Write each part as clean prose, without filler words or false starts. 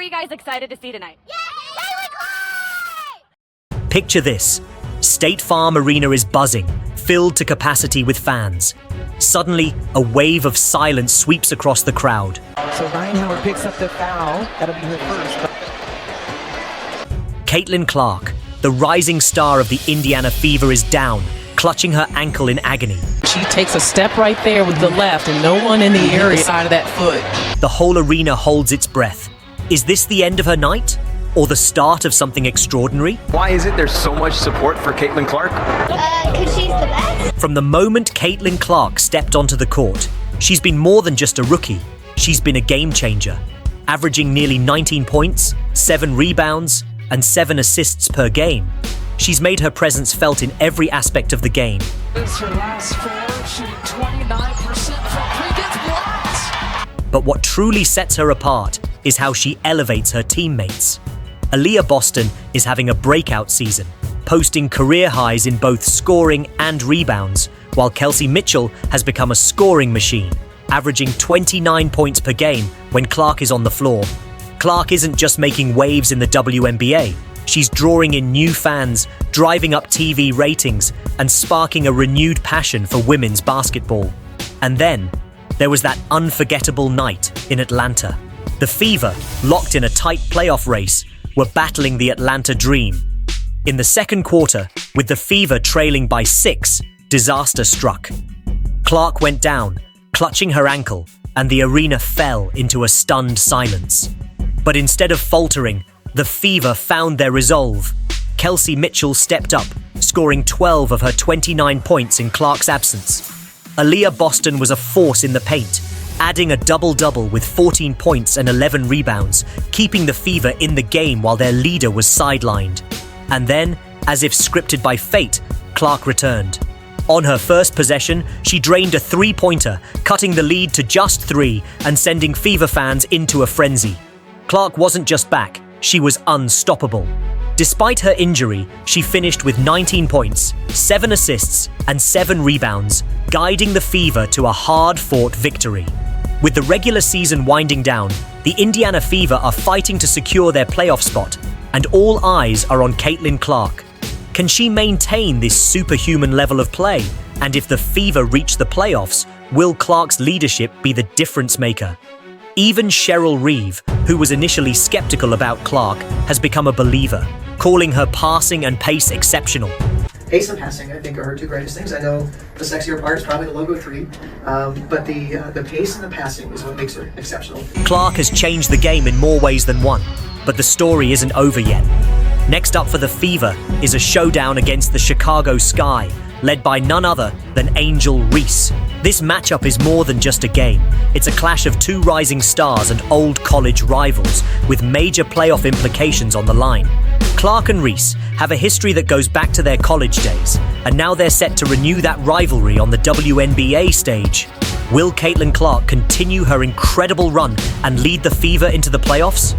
are you guys excited to see tonight? Picture this. State Farm Arena is buzzing, filled to capacity with fans. Suddenly, a wave of silence sweeps across the crowd. So Ryan Howard picks up the foul. That'll be her first. Caitlin Clark, the rising star of the Indiana Fever, is down, clutching her ankle in agony. She takes a step right there with the left and no one in the area side of that foot. The whole arena holds its breath. Is this the end of her night? Or the start of something extraordinary? Why is it there's so much support for Caitlin Clark? Because she's the best. From the moment Caitlin Clark stepped onto the court, she's been more than just a rookie. She's been a game changer, averaging nearly 19 points, 7 rebounds, and 7 assists per game. She's made her presence felt in every aspect of the game. It's her last four, shooting 29% from previous blocks. But what truly sets her apart is how she elevates her teammates. Aaliyah Boston is having a breakout season, posting career highs in both scoring and rebounds, while Kelsey Mitchell has become a scoring machine, averaging 29 points per game when Clark is on the floor. Clark isn't just making waves in the WNBA, she's drawing in new fans, driving up TV ratings, and sparking a renewed passion for women's basketball. And then, there was that unforgettable night in Atlanta. The Fever, locked in a tight playoff race, were battling the Atlanta Dream. In the second quarter, with the Fever trailing by 6, disaster struck. Clark went down, clutching her ankle, and the arena fell into a stunned silence. But instead of faltering, the Fever found their resolve. Kelsey Mitchell stepped up, scoring 12 of her 29 points in Clark's absence. Aaliyah Boston was a force in the paint, adding a double-double with 14 points and 11 rebounds, keeping the Fever in the game while their leader was sidelined. And then, as if scripted by fate, Clark returned. On her first possession, she drained a three-pointer, cutting the lead to just 3 and sending Fever fans into a frenzy. Clark wasn't just back, she was unstoppable. Despite her injury, she finished with 19 points, 7 assists, and 7 rebounds, guiding the Fever to a hard-fought victory. With the regular season winding down, the Indiana Fever are fighting to secure their playoff spot, and all eyes are on Caitlin Clark. Can she maintain this superhuman level of play? And if the Fever reach the playoffs, will Clark's leadership be the difference maker? Even Cheryl Reeve, who was initially skeptical about Clark, has become a believer, calling her passing and pace exceptional. Pace and passing, I think, are her two greatest things. I know the sexier part is probably the logo 3, but the pace and the passing is what makes her exceptional. Clark has changed the game in more ways than one, but the story isn't over yet. Next up for the Fever is a showdown against the Chicago Sky, led by none other than Angel Reese. This matchup is more than just a game. It's a clash of 2 rising stars and old college rivals, with major playoff implications on the line. Clark and Reese have a history that goes back to their college days, and now they're set to renew that rivalry on the WNBA stage. Will Caitlin Clark continue her incredible run and lead the Fever into the playoffs?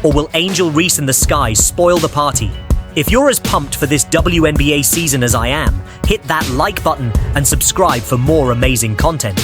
Or will Angel Reese and the Sky spoil the party? If you're as pumped for this WNBA season as I am, hit that like button and subscribe for more amazing content.